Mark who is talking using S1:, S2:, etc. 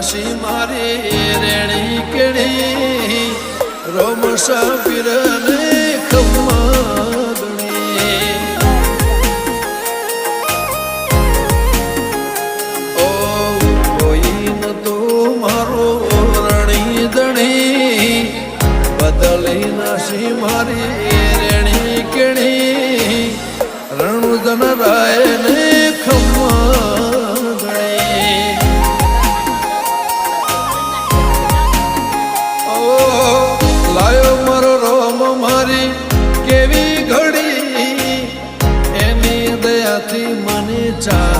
S1: નાસી મારી રેણી કેણી રોમસા પીરને ખમ્મા ઓ કોઈ ન તો મારો રણી દણી બદલી નાસી મારી રેણી કેણી રણુદન રાય ને ખમ્મા લાયો મારો રોમ મારી કેવી ઘડી એની દયાથી મને ચા